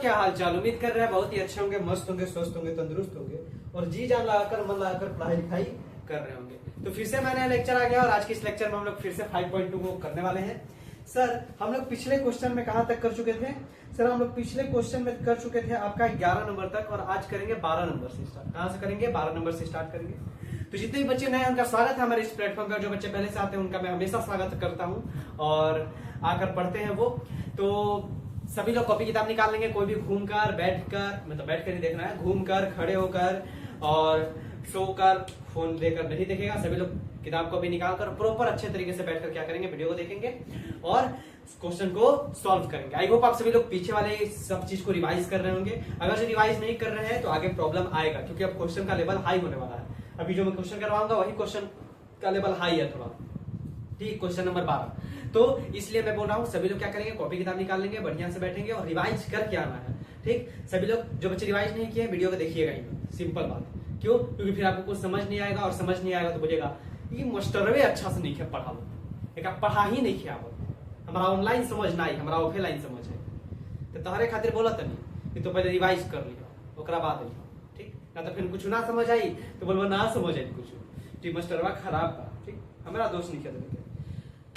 क्या हाल चाल, उम्मीद कर रहे हैं बहुत ही अच्छे होंगे, मस्त होंगे, स्वस्थ होंगे, तंदुरुस्त होंगे और जी जान लगाकर मन लगाकर पढ़ाई लिखाई कर रहे होंगे। तो फिर से मैंने लेक्चर आ गया और आज के इस लेक्चर में हम लोग फिर से 5.2 को करने वाले हैं। सर हम लोग पिछले क्वेश्चन में कहां तक कर चुके थे? सर हम लोग पिछले क्वेश्चन में कर चुके थे आपका 11 नंबर तक और आज करेंगे 12 नंबर से स्टार्ट। कहां से करेंगे? 12 नंबर से स्टार्ट करेंगे। तो जितने भी बच्चे नए हैं उनका स्वागत है हमारे इस प्लेटफॉर्म पर। जो बच्चे पहले से आते हैं उनका मैं हमेशा स्वागत करता हूं और आकर पढ़ते हैं वो। तो सभी लोग कॉपी किताब निकाल लेंगे, कोई भी घूमकर बैठकर, मतलब बैठकर ही देखना है, घूमकर, खड़े होकर और सोकर, फोन लेकर नहीं देखेगा। सभी लोग किताब को भी निकाल कर प्रॉपर अच्छे तरीके से बैठकर क्या करेंगे, वीडियो को देखेंगे और क्वेश्चन को सॉल्व करेंगे। आई होप आप सभी लोग पीछे वाले सब चीज को रिवाइज कर रहे होंगे। अगर जो रिवाइज नहीं कर रहे हैं तो आगे प्रॉब्लम आएगा, क्योंकि अब क्वेश्चन का लेवल हाई होने वाला है। अभी जो मैं क्वेश्चन करवाऊंगा वही क्वेश्चन का लेवल हाई है थोड़ा, ठीक। क्वेश्चन नंबर 12, तो इसलिए मैं बोल रहा हूँ सभी लोग क्या करेंगे, कॉपी किताब निकाल लेंगे, बढ़िया से बैठेंगे और रिवाइज करके आना है, ठीक। सभी लोग जो बच्चे रिवाइज नहीं किए वीडियो को देखिएगा ही, सिंपल बात। क्यों? क्योंकि फिर आपको कुछ समझ नहीं आएगा और समझ नहीं आएगा तो बोलेगा ये मास्टरवे अच्छा से नहीं पढ़ा लो, एक पढ़ा ही नहीं किया वो, हमारा ऑनलाइन समझ ना आई, हमारा ऑफलाइन समझ है। तो तहरे खातिर बोला तनी कि तो पहले रिवाइज कर लियो ओकरा बाद लियो, ठीक। ना तो फिर कुछ ना समझ आई तो बोलबो ना समझ आई कुछ, ठीक। मास्टरवा खराब बा, ठीक, हमारा दोस्त नहीं खेल,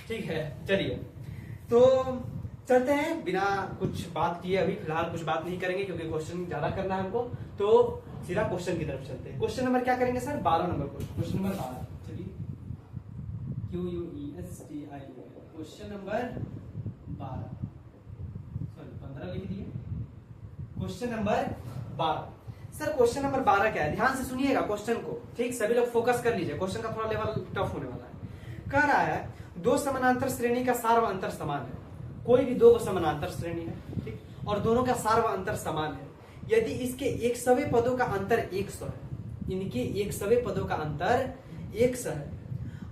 ठीक है। चलिए तो चलते हैं, बिना कुछ बात किए अभी फिलहाल कुछ बात नहीं करेंगे क्योंकि क्वेश्चन ज्यादा करना है हमको। तो सीधा क्वेश्चन की तरफ चलते हैं। क्वेश्चन नंबर क्या करेंगे सर? 12 number question number 12। चलिए QUESTI, क्वेश्चन नंबर 12, सॉरी 15 लिख दिए। Question number 12। Sir question number 12 क्या है? ध्यान से सुनिएगा क्वेश्चन को, ठीक। सभी लोग फोकस कर लीजिए, क्वेश्चन का थोड़ा लेवल टफ होने वाला है। कह रहा है दो समानांतर श्रेणी का सार व अंतर समान है। कोई भी दो समानांतर श्रेणी है, ठीक, और दोनों का सार व अंतर समान है। यदि इसके 100वें पदों का अंतर 100 है, इनके 100वें पदों का अंतर 100 है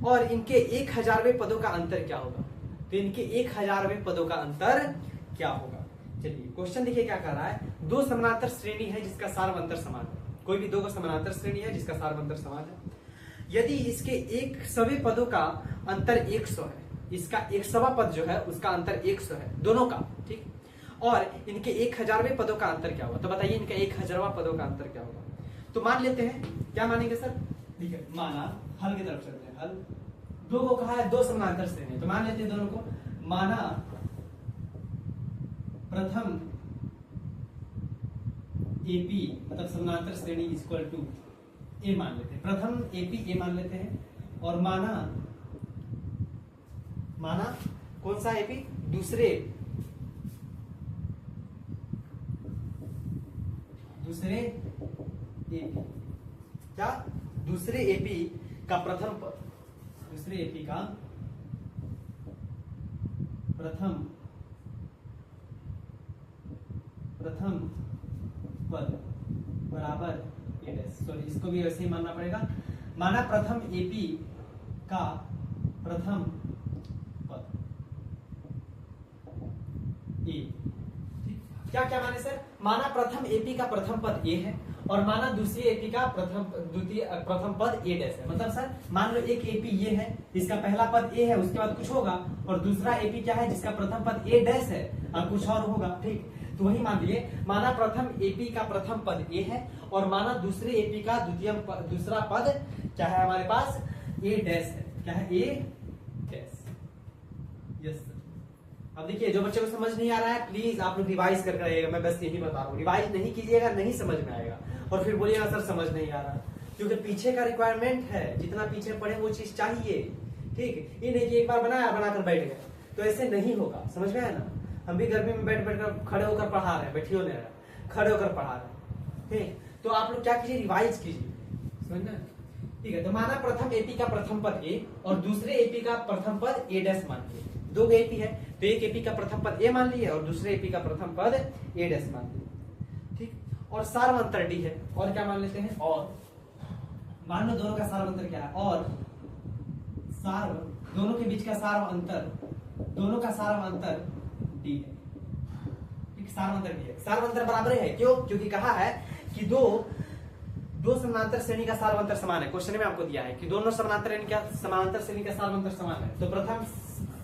और इनके 1000वें पदों का अंतर क्या होगा? तो इनके 1000वें पदों का अंतर क्या होगा? चलिए क्वेश्चन देखिए क्या कह रहा है। दो समानांतर श्रेणी है जिसका सार व अंतर समान है। कोई भी दो समानांतर श्रेणी है जिसका सार व अंतर समान है। यदि इसके 100वें पदों का अंतर 100 है, इसका 100वां पद जो है उसका अंतर 100 है दोनों का, ठीक, और इनके 1000वें पदों का अंतर क्या होगा? तो बताइए इनका 1000वां पदों का अंतर क्या होगा? तो मान लेते हैं, क्या मानेंगे सर? देखिए माना, हल की तरफ चलते हैं। हल दो को कहा है दो समानांतर श्रेणी, तो मान लेते हैं दोनों को। माना प्रथम AP मतलब समानांतर श्रेणी इक्वल टू ए मान लेते हैं, प्रथम AP ए मान लेते हैं और माना कौन सा AP? दूसरे AP, क्या? दूसरे AP का प्रथम पद, दूसरे AP का प्रथम पद बराबर A डैश। सॉरी इसको भी वैसे ही मानना पड़ेगा। माना प्रथम AP का प्रथम पद A, क्या क्या माने सर? माना प्रथम AP का प्रथम पद A है और माना दूसरी AP का प्रथम पद A डैश है। मतलब सर मान लो एक AP ये है, इसका पहला पद A है, उसके बाद कुछ होगा, और दूसरा AP क्या है जिसका प्रथम पद A डैश है और कुछ और होगा, ठीक। तो वही मान लिए, माना प्रथम AP का प्रथम पद A है और माना दूसरे AP का दूसरा पद क्या है हमारे पास? A डैश है। क्या है? A dash. Yes sir. अब देखिए जो बच्चे को समझ नहीं आ रहा है प्लीज आप लोग रिवाइज करके आइएगा, मैं बस यही बता रहा हूँ। रिवाइज नहीं कीजिएगा नहीं समझ में आएगा और फिर बोलिएगा सर समझ नहीं आ रहा, क्योंकि पीछे का रिक्वायरमेंट है, जितना पीछे पढ़े वो चीज चाहिए, ठीक। ये नहीं कि एक बार बनाकर बैठ गए, तो ऐसे नहीं होगा, समझ में आया ना? हम भी गर्मी में बैठ कर खड़े होकर पढ़ा रहे हैं, बैठियो नहीं रहे, खड़े होकर पढ़ा रहे हैं, ठीक। तो आप लोग क्या कीजिए, रिवाइज कीजिए, समझना, ठीक है। तो माना प्रथम AP का प्रथम पद A और दूसरे AP का प्रथम पद A डैश मान लिए। दो AP है तो एक AP का प्रथम पद A मान लिए और दूसरे AP का प्रथम पद A डैश मान लिए, ठीक। और सार व अंतर D है, और क्या मान लेते हैं? और मान लो दोनों का सार व अंतर क्या है? और सार, दोनों के बीच का सार व अंतर, दोनों का सार व अंतर D है, ठीक। सार व अंतर D है, सार व अंतर बराबर है। क्यों? क्योंकि कहा है कि दो समानांतर श्रेणी का सार व अंतर समान है। क्वेश्चन में आपको दिया है कि दोनों समानांतर श्रेणी का सार व अंतर समान है। तो प्रथम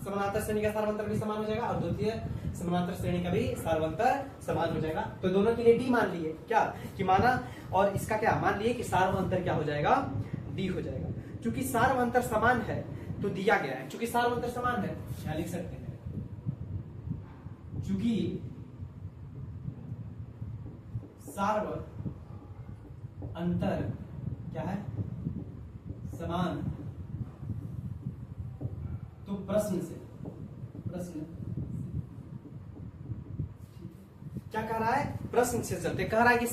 समानांतर श्रेणी का सारवंतर भी समान हो जाएगा और द्वितीय समानांतर श्रेणी का भी सारवंतर समान हो जाएगा। तो दोनों के लिए डी मान लिए क्या कि माना, और इसका क्या मान लिए कि सारवंतर क्या हो जाएगा, डी हो जाएगा। क्योंकि सारवंतर समान है तो दिया गया है, चूंकि सारवंतर समान है यहाँ लिख सकते हैं, चूंकि सारवंतर क्या है, समान, तो प्रश्न क्या कह रहा है, प्रश्न से चलते कह रहा है कि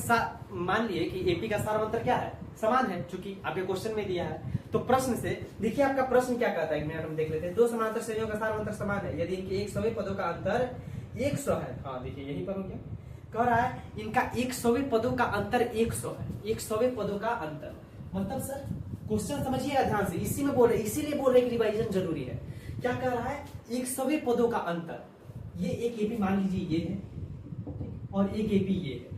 मान लिए कि एपी का सारवंतर क्या है, समान है, चूंकि आपके क्वेश्चन में दिया है। तो प्रश्न से देखिए आपका प्रश्न क्या कहता है, एक मिनट हम देख लेते हैं। दो समानांतर श्रेणियों का सारवंतर समान है यदि इनके 100वें पदों का अंतर 100 है। हाँ देखिए यही पर हो गया, कह रहा है इनका 100वें पदों का अंतर 100 है, 100वें पदों का अंतर। मतलब सर क्वेश्चन समझिएगा ध्यान से, इसी में बोल रहे, इसीलिए बोल रहे कि रिवाइजन जरूरी है। क्या कह रहा है, 100वें पदों का अंतर, ये एक एपी मान लीजिए ये है और एक एपी ये है,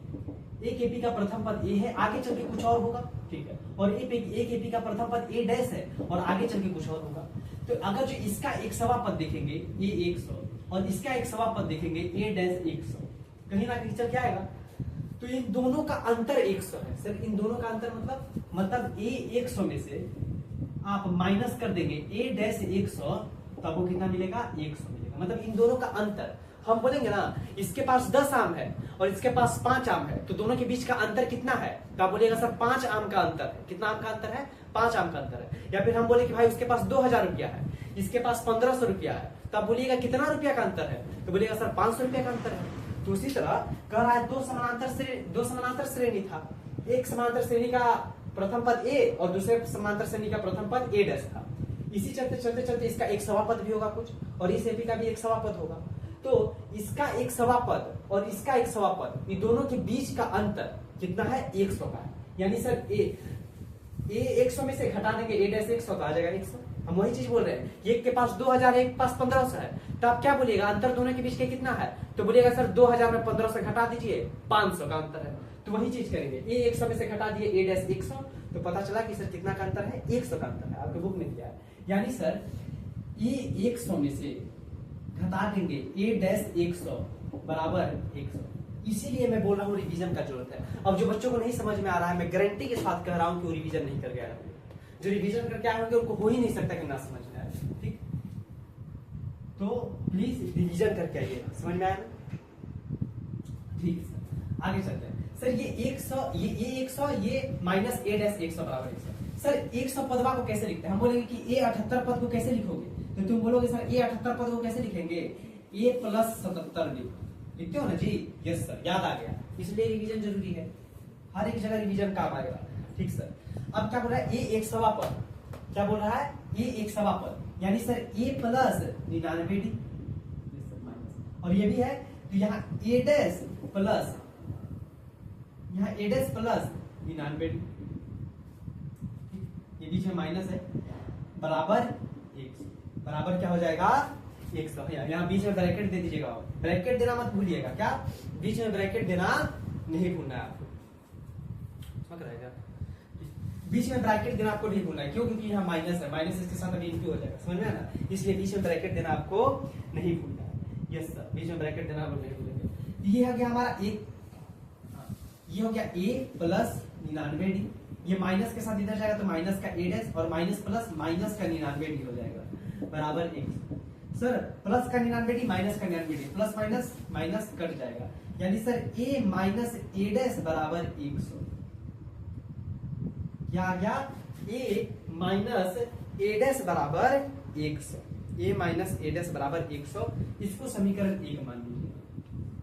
एक एपी का प्रथम पद ए है, आगे चल के कुछ और होगा, ठीक है, और एक एपी का प्रथम पद ए डैश है और आगे चल के कुछ और होगा। तो अगर जो इसका 100वां पद देखेंगे ए 100 और इसका 100वां पद देखेंगे ए डैश 100, कहीं ना कहीं चल क्या आएगा, तो इन दोनों का अंतर 100 है। सर इन दोनों का अंतर मतलब ए 100 में से आप माइनस कर देंगे ए डैश 100 तो आपको कितना मिलेगा, 100 मिलेगा। मतलब इन दोनों का अंतर, हम बोलेंगे ना इसके पास 10 आम है और इसके पास 5 आम है, तो दोनों के बीच का अंतर कितना है, तो आप बोलिएगा सर 5 आम का अंतर है। कितना आम का अंतर है, 5 आम का अंतर है। या फिर हम बोले कि भाई उसके पास 2000 रुपया है, इसके पास 1500 रुपया है, तो आप बोलिएगा कितना रुपया का अंतर है, तो बोलिएगा सर 500 रुपया का अंतर है। तो उसी तरह कह रहा है दो समानांतर श्रेणी था, एक समानांतर श्रेणी का प्रथम पद ए और दूसरे समानांतर श्रेणी का प्रथम पद ए डैश था। इसी चलते इसका 100वां पद भी होगा कुछ, और इस एपी का भी 100वां पद होगा। तो इसका 100वां पद और इसका 100वां पद, इन दोनों के बीच का अंतर कितना है, 100 का है। यानी सर ए 100 में से घटा देंगे ए डैश 100 का आ जाएगा 100। हम वही चीज बोल रहे हैं, एक के पास 2000 है, एक के पास 1500 है, तो आप क्या बोलिएगा, अंतर दोनों के बीच के कितना है, तो बोलिएगा सर 2000 में 1500 घटा दीजिए, 500 का अंतर है। तो वही चीज करेंगे, ए 100 में से घटा दिए ए डैश 100, तो पता चला कि सर कितना का अंतर है, 100 का अंतर है, आपके बुक में दिया है। यानी सर ए 100 में से घटा देंगे ए डैश 100 बराबर 100। इसीलिए मैं बोल रहा हूँ रिवीजन का जरूरत है। अब जो बच्चों को नहीं समझ में आ रहा है, मैं गारंटी के साथ कह रहा हूँ कि वो रिवीजन नहीं कर गया है। जो रिवीजन करके आए होंगे उनको हो ही नहीं सकता कि ना समझ में आए, ठीक। तो प्लीज रिवीजन करके आइए, समझ में आया ना, ठीक सर। आगे चलते हैं सर, ये 100 ये 100 ये माइनस ए डैश 100 बराबर 100। सर 100 पदवा को कैसे लिखते हैं, हम बोलेंगे कि ए 78 पद को कैसे लिखोगे, तो तुम बोलोगे सर ए 78 पद को कैसे लिखेंगे, ए प्लस 77 लिखते हो ना जी, यस सर, याद आ गया। इसलिए रिवीजन जरूरी है, हर एक जगह रिवीजन काम आएगा, ठीक सर। अब क्या बोल रहा है, ए 100वां पद, क्या बोल रहा है, ए 100वां पद, यानी सर ए प्लस 99 डी, और ये भी है, तो यहाँ ए डैश प्लस, यहाँ ए डैश प्लस 99 डी, ये बीच में माइनस है, बराबर 100, बराबर क्या हो जाएगा 100। यहाँ बीच में ब्रैकेट दे दीजिएगा, ब्रैकेट देना मत भूलिएगा, क्या बीच में ब्रैकेट देना नहीं भूलना है आपको, समझ रहेगा, बीच में ब्रैकेट देना आपको नहीं भूलना है। क्यों, क्योंकि यहाँ माइनस है, माइनस इसके साथ अभी इंटू हो जाएगा, समझ में ना, इसलिए बीच में ब्रैकेट देना आपको नहीं भूलना है। यस सर, बीच में ब्रैकेट देना आप लोग नहीं भूलेंगे। ये हो गया हमारा एक, ये हो गया ए प्लस 99 डी, ये माइनस के साथ इधर जाएगा तो माइनस का ए डैश और माइनस प्लस माइनस का 99 डी हो जाएगा बराबर 100। सर प्लस का 99 डी माइनस का 99 D, plus minus minus cut जाएगा, यानी सर ए माइनस ए डैश बराबर 100। क्या आ गया, ए माइनस ए डैश बराबर 100, ए माइनस ए डैश बराबर 100। इसको समीकरण 1 मान लीजिए।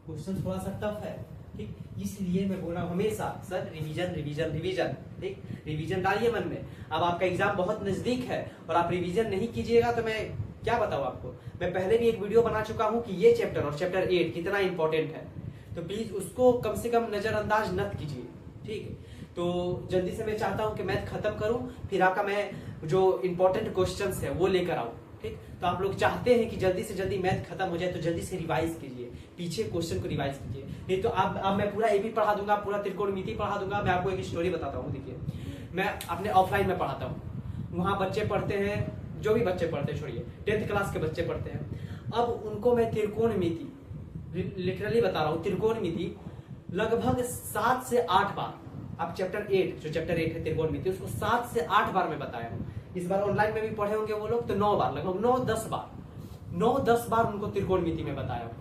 क्वेश्चन थोड़ा सा टफ है, ठीक, इसलिए मैं बोल रहा हूं हमेशा सर रिवीजन रिवीजन रिवीजन, ठीक, रिवीजन डालिए मन में। अब आपका एग्जाम बहुत नजदीक है और आप रिवीजन नहीं कीजिएगा तो मैं क्या बताऊं आपको। मैं पहले भी एक वीडियो बना चुका हूं कि ये चैप्टर और चैप्टर 8 कितना इंपॉर्टेंट है, तो प्लीज उसको कम से कम नजरअंदाज मत कीजिए, ठीक है। तो जल्दी से मैं चाहता हूं कि मैथ खत्म करूं, फिर आपका मैं जो इंपॉर्टेंट क्वेश्चंस है वो लेकर आऊं, ठीक। तो आप लोग चाहते हैं कि जल्दी से जल्दी मैथ खत्म हो जाए, तो जल्दी से रिवाइज कीजिए, पीछे क्वेश्चन को रिवाइज कीजिए। नहीं तो अब मैं पूरा एपी पढ़ा दूंगा, पूरा त्रिकोणमिति पढ़ा दूंगा। मैं आपको एक स्टोरी बताता हूँ, देखिए मैं अपने ऑफलाइन में पढ़ाता हूँ, वहां बच्चे पढ़ते हैं जो भी बच्चे पढ़ते हैं, छोड़िए 10th क्लास के बच्चे पढ़ते हैं, अब उनको मैं त्रिकोणमिति लिटरली बता रहा हूँ, त्रिकोणमिति लगभग 7 से 8 बार, आप चैप्टर 8 जो चैप्टर 8 है त्रिकोणमिति उसको 7 से 8 बार मैं बताया हूँ। इस बार ऑनलाइन में भी पढ़े होंगे वो लोग तो 9 बार, लगभग 9-10 बार उनको त्रिकोणमिति में बताया हूँ,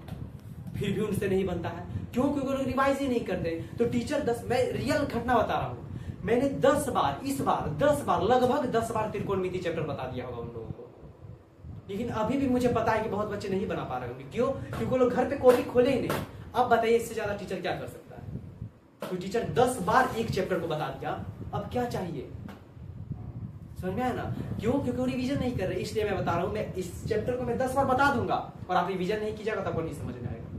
फिर भी उनसे नहीं बनता है। क्यों? क्योंकि वो लोग रिवाइज ही नहीं करते। तो टीचर मैं रियल घटना बता रहा हूँ, मैंने 10 बार, इस बार 10 बार, लगभग 10 बार त्रिकोणमिति चैप्टर बता दिया होगा उन लोगों को, लेकिन अभी भी मुझे पता है कि बहुत बच्चे नहीं बना पा रहे होंगे। क्यों? क्योंकि वो लोग घर पे कॉपी खोले ही नहीं। अब बताइए इससे ज्यादा टीचर क्या कर सकता है? तो टीचर 10 बार एक चैप्टर को बता दिया, अब क्या चाहिए? समझ में आया ना? क्यों? क्योंकि वो रिवीजन नहीं कर रहे। इसलिए मैं बता रहा हूँ, मैं इस चैप्टर को मैं 10 बार बता दूंगा और आप रिवीजन नहीं कीजिएगा तो आपको नहीं समझ में आएगा।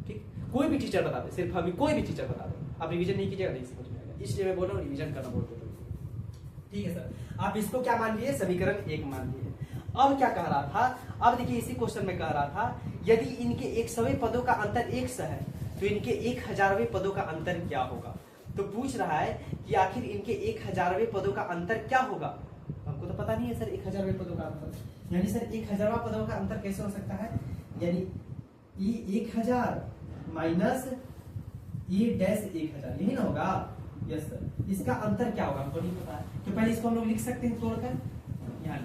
ठीक, कोई भी टीचर बता दे, सिर्फ अभी कोई भी टीचर बता दे, आप रिवीजन नहीं कीजिएगा नहीं समझ में आएगा। इसलिए मैं बोल रहा हूँ रिवीजन करना बहुत जरूरी है। ठीक है सर, आप इसको क्या मान लिए? समीकरण 1 मान लिए। अब क्या कह रहा था? अब देखिए इसी क्वेश्चन में कह रहा था यदि इनके 100वें पदों का अंतर 100 है तो इनके 1000वें पदों का अंतर क्या होगा? तो पूछ रहा है कि आखिर इनके 1000वें पदों का अंतर क्या होगा। हमको तो पता नहीं है सर 1000वें पदों का अंतर, यानी सर 1000वां पदों का अंतर कैसे हो सकता है? यानी ये 1000 माइनस ये डैश 1000, यही ना होगा? यस सर, इसका अंतर क्या होगा हमको नहीं पता है। तो पहले इसको हम लोग लिख सकते हैं तोड़कर, यहाँ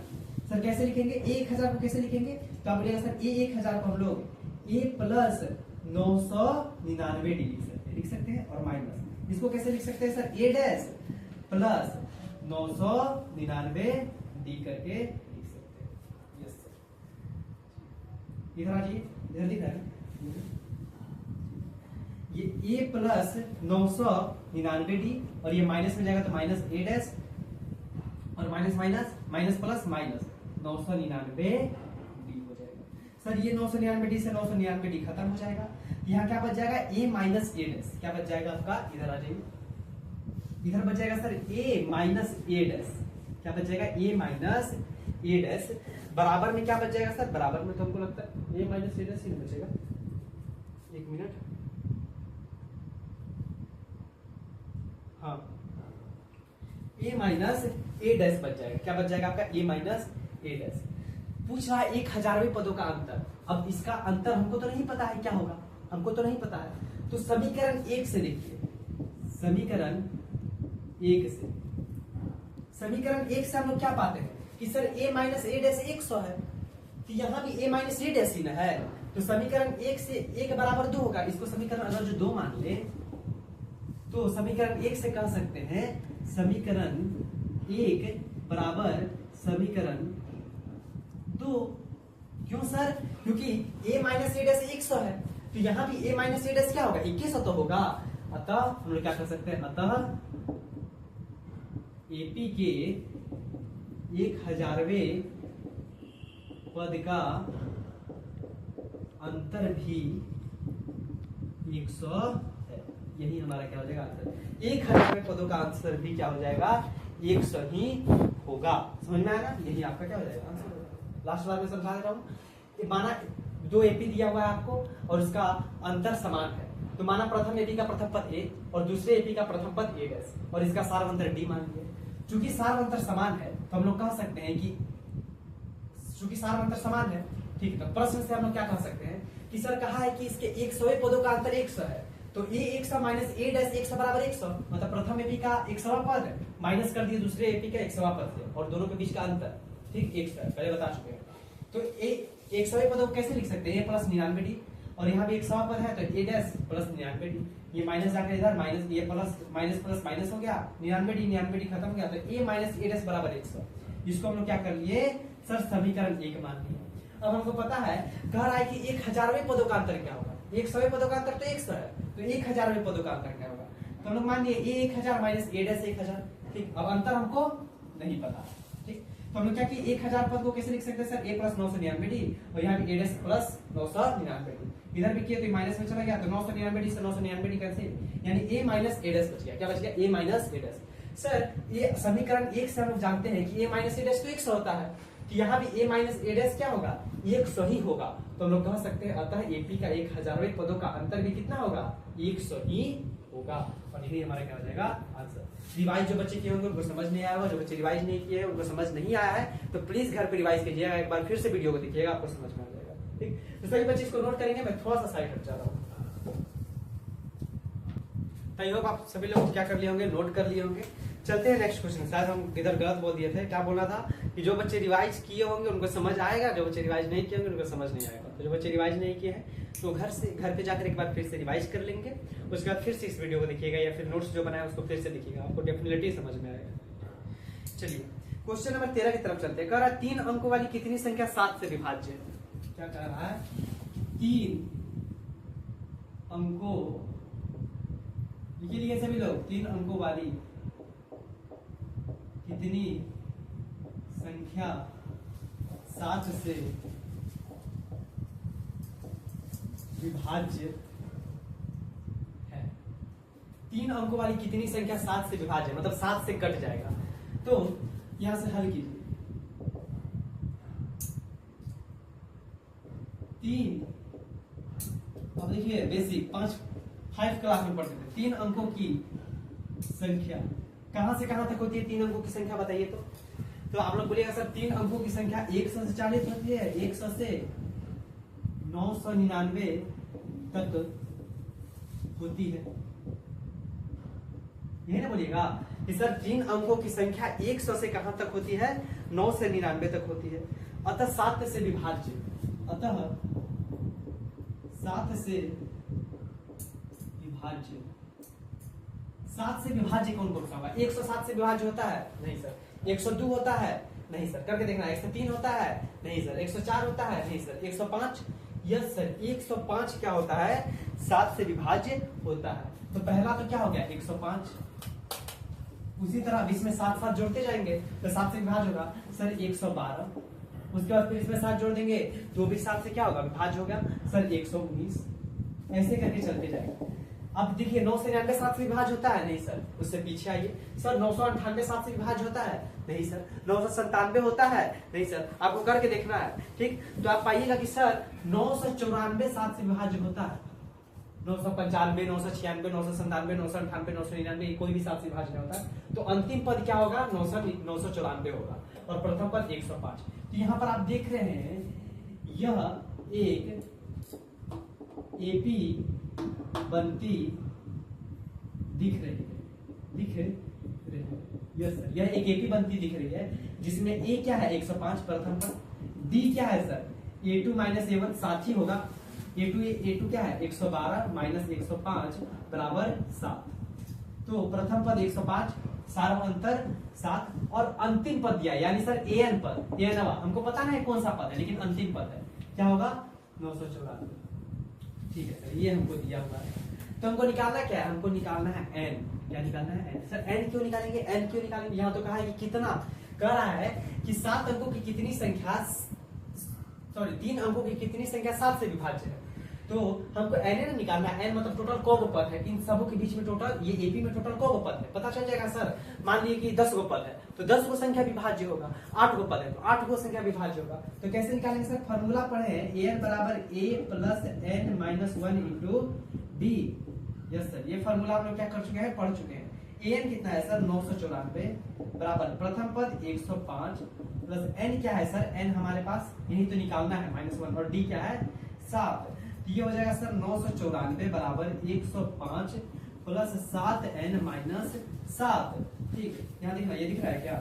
सर कैसे लिखेंगे? 1000 को कैसे लिखेंगे? तो आप बोलिएगा सर 1000 को हम लोग a प्लस 999 लिख सकते हैं और माइनस इसको कैसे लिख सकते हैं sir? a dash plus 999 D करके लिख सकते हैं। यस सर, इधर आ जाइए, इधर दिख रहा है ये a प्लस 999 डी और ये माइनस में जाएगा तो माइनस a डैश और minus minus minus plus minus 999 D हो जाएगा। सर ये 999 डी से 999 डी खत्म हो जाएगा, यहाँ क्या बच जाएगा? a माइनस a डैश क्या बच जाएगा आपका? इधर आ जाइए, इधर बच जाएगा sir a minus a dash, क्या बच जाएगा? a माइनस a डैश बराबर में क्या बच जाएगा सर? बराबर में तो हमको लगता है a माइनस a डैश ही बचेगा। एक मिनट, हाँ a माइनस a डैश बच जाएगा। क्या बच जाएगा आपका? a minus a dash. पूछ रहा है 1000वें पदों का अंतर। अब इसका अंतर हमको तो नहीं पता है क्या होगा, हमको तो नहीं पता है। तो समीकरण 1 से देखिए, समीकरण 1 से, समीकरण 1 से हम लोग क्या पाते हैं कि sir a minus a dash 100 है, तो यहाँ भी a माइनस a डैश ही ना है। तो समीकरण 1 से 1 बराबर 2 होगा। इसको समीकरण अगर जो 2 मान ले तो समीकरण 1 से कह सकते हैं समीकरण 1 बराबर समीकरण 2। क्यों सर? क्योंकि a माइनस a डैश 100 है, तो यहाँ भी a माइनस a डैश क्या होगा? 2100 तो होगा। अतः हम लोग क्या कर सकते हैं? अतः एपी के 1000वें पद का अंतर भी 100 है। यही हमारा क्या हो जाएगा आंसर? 1000वें पदों का आंसर भी क्या हो जाएगा? 100 ही होगा। समझ में आया ना? यही आपका क्या हो जाएगा आंसर होगा। लास्ट बार में समझा दे रहा हूँ, माना 2 एपी दिया हुआ है आपको और उसका अंतर समान है, तो माना प्रथम एपी का प्रथम पद ए और दूसरे एपी का प्रथम पद ए डैश और इसका सारवंतर डी मान लिया। चूंकि सारवंतर समान है तो हम लोग कह सकते हैं कि चूंकि सारवंतर समान है, ठीक है, तो प्रश्न से हम लोग क्या कह सकते हैं कि सर कहा है कि इसके 100वें पदों का अंतर 100 है, तो ए 100 माइनस ए डैश 100 बराबर 100, मतलब प्रथम एपी का 100वां पद माइनस कर दिए दूसरे एपी का 100वां पद से और दोनों के बीच का अंतर ठीक 100 है, पहले बता चुके हैं। तो ए 100वें पदों को कैसे लिख सकते हैं? ए प्लस 99 डी और यहाँ भी 100वां पद है तो ए डैश प्लस 99 डी, ये माइनस जाकर इधर माइनस ये प्लस माइनस हो गया 99 डी खत्म हो गया, तो ए माइनस ए डैश बराबर 100। इसको हम लोग क्या कर लिए सर? समीकरण 1 मान लिए। अब हमको पता है कह रहा है कि 1000वें पदों का अंतर क्या होगा? 100वें पदों का अंतर तो 100 है, तो 1000वें पदों का अंतर क्या होगा? तो हम लोग मान लिए ए 1000 माइनस ए डैश 1000, ठीक। अब अंतर हमको नहीं पता, ठीक, तो हम लोग क्या कि 1000 पद को कैसे लिख सकते हैं सर? ए प्लस 999 डी और यहाँ भी ए डैश प्लस 999 डी, इधर भी किया तो माइनस में चला गया तो 999 डी से 999 डी कैंसिल, यानी ए माइनस ए डैश बच गया। क्या बच गया? ए माइनस ए डैश। सर ये समीकरण 1 से हम लोग जानते हैं कि ए माइनस ए डैश तो 100 होता है, तो यहाँ भी a माइनस ए डैश क्या होगा? 100 ही होगा। तो हम लोग कह सकते हैं अतः एपी का 1000वें पदों का अंतर भी कितना होगा? 100 ही होगा, और यही हमारा क्या हो जाएगा आंसर। रिवाइज जो बच्चे किए होंगे उनको समझ नहीं आया होगा, जो बच्चे रिवाइज नहीं किए हैं उनको समझ नहीं आया है तो प्लीज घर पे रिवाइज कीजिएगा, एक बार फिर से वीडियो को देखिएगा, आपको समझ में आ जाएगा। ठीक, तो सभी बच्चे इसको नोट करेंगे, मैं थोड़ा सा साइड हट जा रहा हूँ। आई होप आप सभी लोग क्या कर लिए होंगे, नोट कर लिए होंगे। चलते हैं नेक्स्ट क्वेश्चन। शायद हम इधर गलत बोल दिए थे, क्या बोलना था कि जो बच्चे रिवाइज किए होंगे उनको समझ आएगा, जो बच्चे रिवाइज नहीं किए होंगे उनको समझ नहीं आएगा। तो जो बच्चे रिवाइज नहीं किए हैं तो घर पे जाकर एक बार फिर से रिवाइज कर लेंगे, उसके बाद फिर से इस वीडियो को देखिएगा या फिर नोट्स जो बनाया उसको फिर से देखिएगा, आपको डेफिनेटली समझ में आएगा। चलिए क्वेश्चन नंबर 13 की तरफ चलते हैं। कह रहा है 3 अंकों वाली कितनी संख्या 7 से विभाज्य है? क्या कह रहा है? 3 अंकों, लिखिए सभी लोग, 3 अंकों वाली कितनी संख्या 7 से विभाज्य है? 3 अंकों वाली कितनी संख्या 7 से विभाज्य, मतलब 7 से कट जाएगा। तो यहां से हल कीजिए। 3, अब देखिए बेसिक 5 क्लास में पढ़ते थे, 3 अंकों की संख्या कहां से कहां तक होती है? 3 अंकों की संख्या बताइए तो आप लोग बोलिएगा सर 3 अंकों की संख्या 100 से 40 होती है, 100 से 999 तक होती है, यही ना बोलिएगा कि सर 3 अंकों की संख्या 100 से कहां तक होती है? 9 से 99 तक होती है। अतः 7 से विभाज्य, अतः 7 से विभाज्य, 7 से विभाज्य कौन कौन सा होगा? 107 से विभाज्य होता है? नहीं सर। 102 होता है? नहीं सर। करके देखना। 103 होता है? नहीं सर। 104 होता है? नहीं सर। 105? Yes sir. 105 क्या होता है? 7 से विभाज्य होता है। तो पहला तो क्या हो गया? 105। उसी तरह इसमें 7 जोड़ते जाएंगे तो 7 से विभाज्य होगा सर 112। उसके बाद फिर इसमें 7 जोड़ देंगे तो भी 7 से क्या होगा? विभाज्य हो गया सर 119। ऐसे करके चलते जाएंगे। अब देखिए 9 से 99 7 से विभाज्य होता है? नहीं सर। उससे पीछे आइए सर। 998 7 से विभाज्य होता है? नहीं सर। 997 होता है? नहीं सर। आपको करके देखना है, ठीक। तो आप पाइएगा कि सर 994 7 से विभाज्य होता है। 995 996 997 998 999 कोई भी 7 से विभाज्य नहीं होता। तो अंतिम पद क्या होगा? 994 होगा और प्रथम पद 105। तो यहाँ पर आप देख रहे हैं यह एक एपी बनती दिख रही है, यस सर। यह एक एपी बनती दिख रही है जिसमें ए क्या है? 105 प्रथम पद। डी क्या है सर? A2 माइनस A1 साथ ही होगा। A2 क्या है? 112 माइनस 105 बराबर 7। तो प्रथम पद 105, सारा अंतर 7 और अंतिम पद दिया यानी सर an पद, हमको पता नहीं कौन सा पद है लेकिन अंतिम पद है, क्या होगा? 994। ठीक है सर, ये हमको दिया हुआ है। तो हमको निकालना क्या है? हमको निकालना है n। क्या निकालना है? n। सर n क्यों निकालेंगे? n क्यों निकालेंगे? यहाँ तो कहा है कि कितना, कह रहा है कि 7 अंकों की कितनी संख्या, सॉरी 3 अंकों की कितनी संख्या 7 से विभाज्य है। तो हमको n निकालना है। n मतलब टोटल कौ पद है इन सबों के बीच में, टोटल ये एपी में टोटल कौ पद है पता चल जाएगा सर। मान लीजिए कि 10 गो पद है तो 10 गो संख्या विभाज्य होगा। 8 गो पद है तो 8 गो संख्या विभाज्य होगा। तो कैसे निकालेंगे सर? फॉर्मूला पढ़े an बराबर a plus n minus 1 into D. Yes sir, ये फॉर्मूला आप लोग क्या कर चुके हैं? पढ़ चुके हैं। an कितना है सर? 994 बराबर प्रथम पद 105 प्लस n क्या है सर? n हमारे पास यही तो निकालना है -1 और d क्या है? 7। ये हो जाएगा सर 994 बराबर 105 प्लस 7n माइनस 7। ठीक है, यहाँ दिख रहा है, ये दिख रहा है क्या?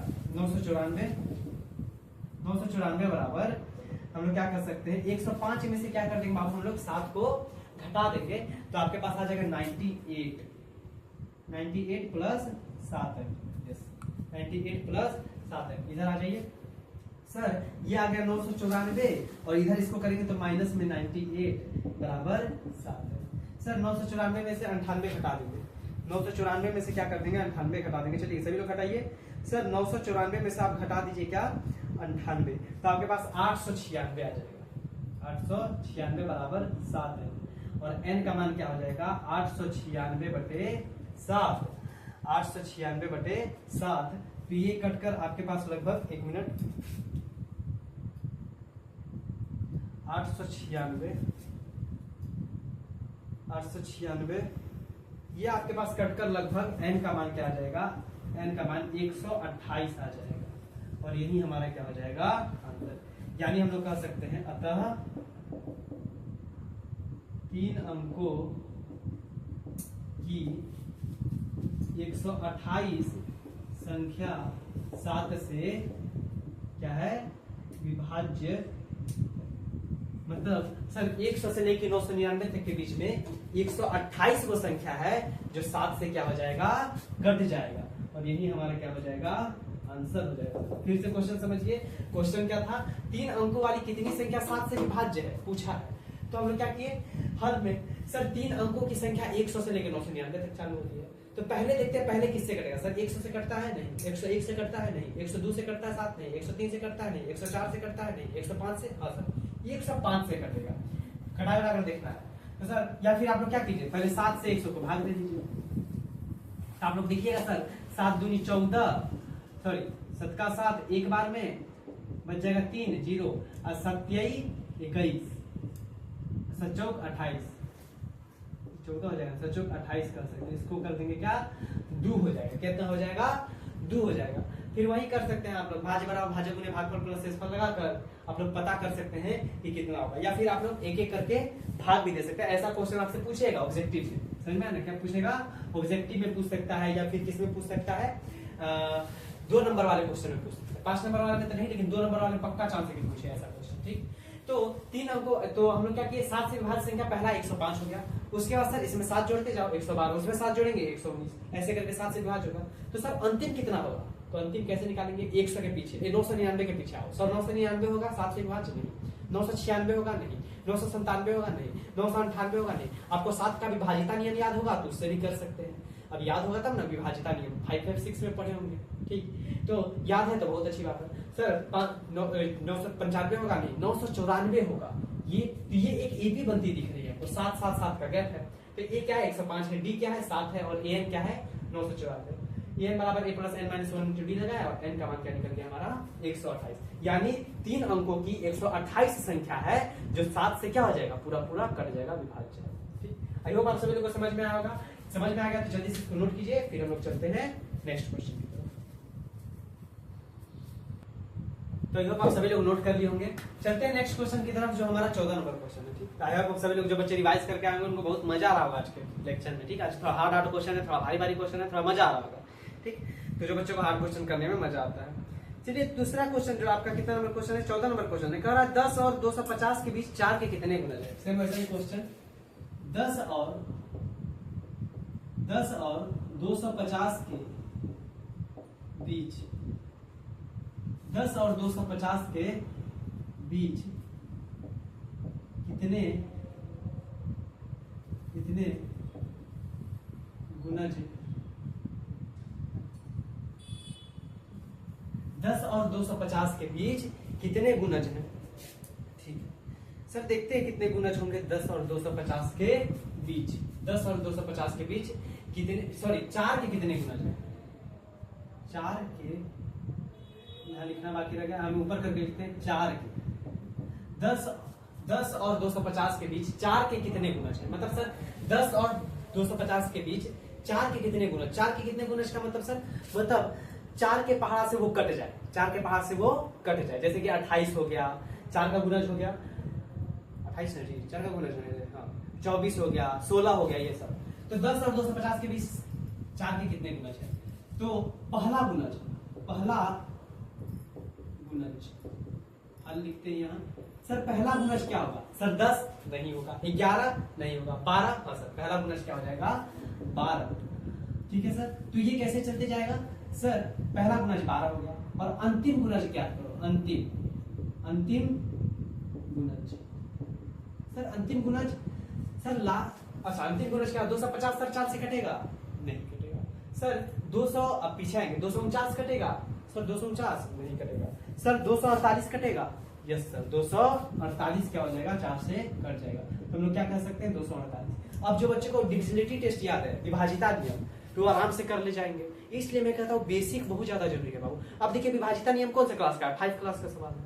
994 बराबर हम लोग क्या कर सकते हैं? 105 में से क्या कर देंगे बाबू? हम लोग 7 को घटा देंगे तो आपके पास आ जाएगा 98 plus 7n। Yes, 98 plus 7n। इधर आ जाइए सर, ये आ गया 994 और इधर इसको करेंगे तो माइनस में 98 बराबर 7 है। सर 994 में से 98 घटा देंगे। 994 में से क्या कर देंगे? 98 घटा देंगे। चलिए सभी लोग घटाइए सर। 994 में से आप घटा दीजिए क्या? 98। तो आपके पास 896 आ जाएगा। 896 बराबर 7 है और n का मान क्या हो जाएगा? 896 बटे 7। 896 बटे 7। तो ये कटकर आपके पास लगभग 1 मिनट 896 ये आपके पास कटकर लगभग n का मान क्या आ जाएगा, n का मान 128 आ जाएगा और यही हमारा क्या हो जाएगा आंसर। यानी हम लोग कह सकते हैं अतः 3 अंकों की 128 संख्या 7 से क्या है विभाज्य, मतलब सर 100 से लेकर 999 तक के बीच में 128 वो संख्या है जो 7 से क्या हो जाएगा घट जाएगा और यही हमारा क्या हो जाएगा आंसर हो जाएगा। फिर से क्वेश्चन समझिए, क्वेश्चन क्या था, 3 अंकों वाली कितनी संख्या 7 से विभाज्य है पूछा है। तो हम लोग क्या किए, हर में सर 3 अंकों की संख्या 100 से लेकर 999 तक चालू होती है। तो पहले देखते हैं पहले किससे कटेगा, सर 100 से कटता है नहीं, 101 से कटता है नहीं, 102 से कटता है 7 नहीं, 103 से कटता है नहीं, 104 से कटता है नहीं, 105 से, हाँ सर 105 से कटेगा, कटा कर देखना है। तो सर या फिर आप लोग क्या कीजिए, पहले 7 से 100 को भाग दे दीजिए। तो आप लोग देखिएगा सर 7 दूनी 14, सॉरी 7 का 7 एक बार में बच जाएगा 3 0 और 27 21 7 28 14 हो जाएगा, 7 28 कर सकते हैं, इसको कर देंगे क्या 2 हो जाएगा, कितना हो जाएगा 2 हो जाएगा। फिर वही कर सकते हैं आप लोग भाज्य बराबर भाज्य गुणे भागफल प्लस शेषफल लगाकर आप लोग पता कर सकते हैं कि कितना होगा, या फिर आप लोग एक एक करके भाग भी दे सकते हैं। ऐसा क्वेश्चन आपसे पूछेगा ऑब्जेक्टिव में, समझ में आना क्या पूछेगा, ऑब्जेक्टिव में पूछ सकता है या फिर किस में पूछ सकता है, 2 नंबर वाले क्वेश्चन में पूछ सकता है, 5 नंबर वाले में तो नहीं, लेकिन 2 नंबर वाले में पक्का चांस है कि पूछे ऐसा क्वेश्चन। ठीक, तो 3 अंकों, तो हम लोग क्या किए 7 से विभाज्य संख्या पहला 105 हो गया, उसके बाद सर इसमें 7 जोड़ते जाओ 112, उसमें 7 जोड़ेंगे 119, ऐसे करके 7 से विभाज्य होगा। तो सर अंतिम कितना होगा, तो अंतिम कैसे निकालेंगे, 100 के पीछे 999 के पीछे आओ, सर 999 होगा 7 से विभाज्य नहीं, 996 होगा नहीं, 997 होगा नहीं, 998 होगा नहीं। आपको 7 का विभाजिता नियम याद होगा तो उससे भी कर सकते हैं, अब याद होगा तब ना, विभाजिता नियम 556 में पढ़े होंगे। ठीक, तो याद है तो बहुत अच्छी बात है। सर 995 होगा नहीं, 994 होगा, ये एक एबी बनती दिख रही है, तो 7 7 7 का गैप है, तो ए क्या है 105 है, डी क्या है 7 है और एन क्या है 994। एन बराबर a plus n minus 1 D लगाया और एन का मान क्या निकल गया हमारा 128, यानी 3 अंकों की 128 संख्या है जो 7 से क्या हो जाएगा पूरा पूरा कट जाएगा विभाज्य। ठीक, आई होप आप सभी लोगों को समझ में आया होगा। समझ में आ गया तो जल्दी से इसको नोट कीजिए, फिर हम लोग चलते हैं नेक्स्ट क्वेश्चन की तरफ। तो आई होप आप सभी लोग नोट कर लिए होंगे, चलते हैं नेक्स्ट क्वेश्चन की तरफ जो हमारा 14 नंबर क्वेश्चन है। ठीक, आई होप आप सभी लोग जो बच्चे रिवाइज करके आएंगे उनको बहुत मजा आ रहा होगा आज के लेक्चर में। ठीक, आज थोड़ा हार्ड क्वेश्चन है, थोड़ा भारी क्वेश्चन है, थोड़ा मजा आ रहा होगा। ठीक, तो जो बच्चों को हार्ड क्वेश्चन करने में मजा आता है। चलिए दूसरा क्वेश्चन जो आपका कितना नंबर क्वेश्चन है, 14 नंबर क्वेश्चन है, कह रहा है 10 और 250 के बीच 4 के कितने गुणज है। सेम वैसा ही क्वेश्चन, 10 और 250 के बीच 10 और 250 के बीच कितने गुणज है। 10 और 250 के बीच कितने गुणज हैं। ठीक है सर, देखते हैं कितने गुणज होंगे 10 और 250 के बीच। 10 और 250 के बीच कितने, सॉरी 4 के कितने गुणज हैं। 4 के यहाँ लिखना बाकी रह गया, हम ऊपर करके लिखते हैं 4 के। 10 और 250 के बीच 4 के कितने गुणज हैं, मतलब सर 10 और 250 के बीच 4 के कितने गुणज। 4 के कितने गुणज का मतलब सर, मतलब 4 के पहाड़ से वो कट जाए, 4 के पहाड़ से वो कट जाए, जैसे कि 28 हो गया, 4 का गुणज हो गया 28 नहीं, 4 का गुणज है, हाँ 24 हो गया, 16 हो गया, ये सब। तो 10 और 250 के बीच 4 के कितने गुणज है, तो पहला गुणज हल लिखते हैं यहाँ। सर पहला गुणज क्या होगा, सर 10 नहीं होगा, 11 नहीं होगा, 12, हाँ सर पहला गुणज क्या हो जाएगा 12। ठीक है सर, तो ये कैसे चलते जाएगा सर, पहला गुणज 12 हो गया और अंतिम गुणज क्या करो, अंतिम गुणज। सर अंतिम गुणज सर अच्छा अंतिम गुणज क्या 250 सर 4 से कटेगा, नहीं कटेगा। सर 200 अब पीछे आएंगे, 249 कटेगा, सर 249 नहीं कटेगा। सर 248 कटेगा, यस सर 248 क्या हो जाएगा 4 से कट जाएगा, तो हम लोग क्या कह सकते हैं 248। अब जो बच्चे को डिविजिबिलिटी टेस्ट याद है, विभाजिता नियम, तो आराम से कर ले जाएंगे, इसलिए मैं कहता हूँ बेसिक बहुत ज्यादा जरूरी है बाबू। अब देखिए विभाजिता नियम कौन सा क्लास का है, 5 क्लास का सवाल है,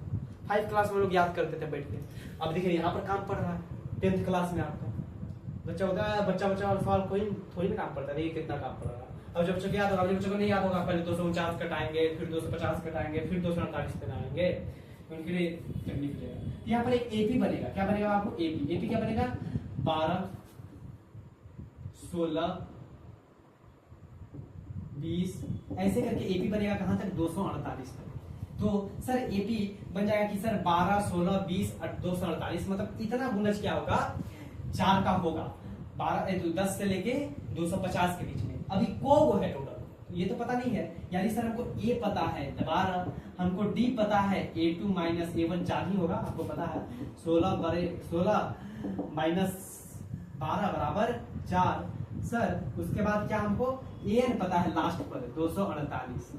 5 क्लास में लोग याद करते थे बैठ के। अब देखिए यहाँ पर काम पड़ रहा है 10th क्लास में आपका, बच्चा होता है, बच्चा वाला सवाल कोई थोड़ी ना काम पड़ता है, ये कितना काम पड़ रहा है। अब जब बच्चों को याद होगा, अपने बच्चों को नहीं याद होगा, पहले 249 कटाएंगे, फिर 250 कटाएंगे, फिर 248 बनाएंगे, उनके लिए तकलीफ रहेगा। यहाँ पर एक एपी बनेगा, क्या बनेगा आपको, एपी। एपी क्या बनेगा, 12, 16, 20 ऐसे करके एपी बनेगा कहां तक, 248 तक। तो सर एपी बन जाएगा कि सर 12, 16, 20, 248, मतलब इतना गुणज क्या होगा, 4 का होगा। 10 से लेके 250 के बीच में। अभी को है टोटल, ये तो पता नहीं है, यानी सर हमको ए पता है 12, हमको डी पता है A2 माइनस A1 4 ही होगा, आपको पता है। 16 माइनस 12 बराबर 4। सर उसके बाद क्या हमको एन पता है, लास्ट पद 248।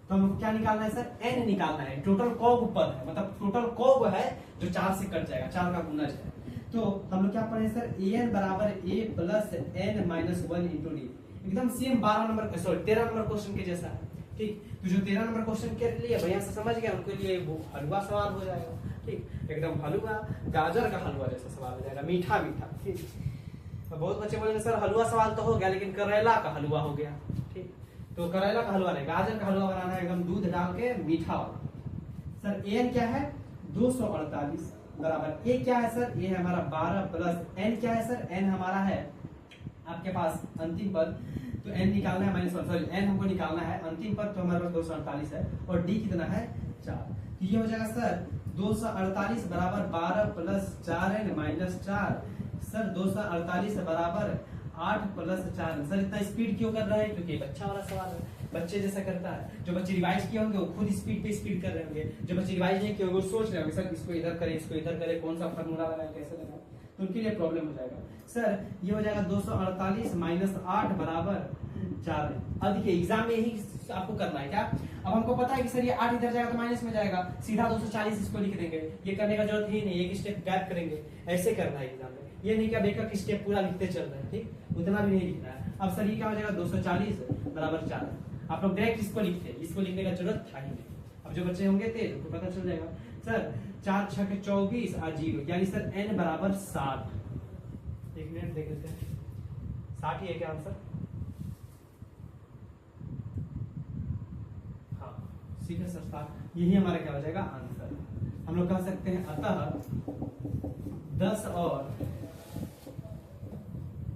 तो हमको क्या निकालना है सर, एन निकालना है। टोटल कॉग पद है, मतलब टोटल कॉग है जो 4 से कट जाएगा, 4 का गुणज है। तो हम लोग क्या पढ़े सर, एन बराबर a plus n minus 1 into d. एकदम सेम 13 नंबर क्वेश्चन के जैसा है। ठीक, तो जो 13 नंबर क्वेश्चन के लिए भैया से समझ गया, उनके लिए वो हलवा सवाल हो जाएगा। ठीक, एकदम हलवा, गाजर का हलवा जैसा सवाल हो जाएगा, मीठा मीठा। ठीक, तो बहुत बच्चे बोलेंगे सर हलवा सवाल तो हो गया, लेकिन करेला का हलवा हो गया। ठीक, तो करेला का हलवा नहीं, गाजर का हलवा बनाना है, एकदम दूध डाल के मीठा वाला। सर एन क्या है, 248 बराबर ए क्या है सर, ये है हमारा 12 प्लस एन क्या है सर, एन हमारा है आपके पास अंतिम पद, तो एन निकालना है माइनस, सॉरी एन हमको निकालना है अंतिम पद, तो हमारे पास 248 है, और डी कितना है 4। तो ये हो जाएगा सर 248 बराबर 12 प्लस 4n माइनस 4। सर 248 बराबर 8 प्लस 4। सर इतना स्पीड क्यों कर रहा है, क्योंकि बच्चा वाला सवाल है, बच्चे जैसा करता है। जो बच्चे रिवाइज किए होंगे वो खुद स्पीड पे स्पीड कर रहे होंगे, जो बच्चे रिवाइज नहीं किए होंगे वो सोच रहे होंगे सर इसको इधर करें, इसको इधर करें, कौन सा फॉर्मूला लगाए, कैसे लगाए, तो उनके लिए प्रॉब्लम हो जाएगा। सर ये हो जाएगा 248 माइनस 8 बराबर 4। अब देखिए एग्जाम में यही आपको करना है क्या, अब हमको पता है कि सर ये 8 इधर जाएगा तो माइनस में जाएगा, सीधा 240 इसको लिख देंगे, ये करने का जरूरत ही नहीं, एक स्टेप गैप करेंगे, ऐसे करना है एग्जाम में। ये नहीं क्या बेकर कि स्टेप पूरा लिखते चल रहे हैं, ठीक, उतना भी नहीं लिखना है। अब सर ये क्या हो जाएगा 240 बराबर 4। आप लोग डायरेक्ट इसको लिखते हैं, इसको लिखने का जरूरत था ही नहीं। अब जो बच्चे होंगे तेज उनको पता चल जाएगा। सर 4 6 24 और 0, यानी सर n बराबर 60। एक मिनट देख लेते हैं, 60 ही है क्या आंसर, हाँ सीधे सर 60, यही हमारा क्या हो जाएगा आंसर। हम लोग कह सकते हैं अतः 10 और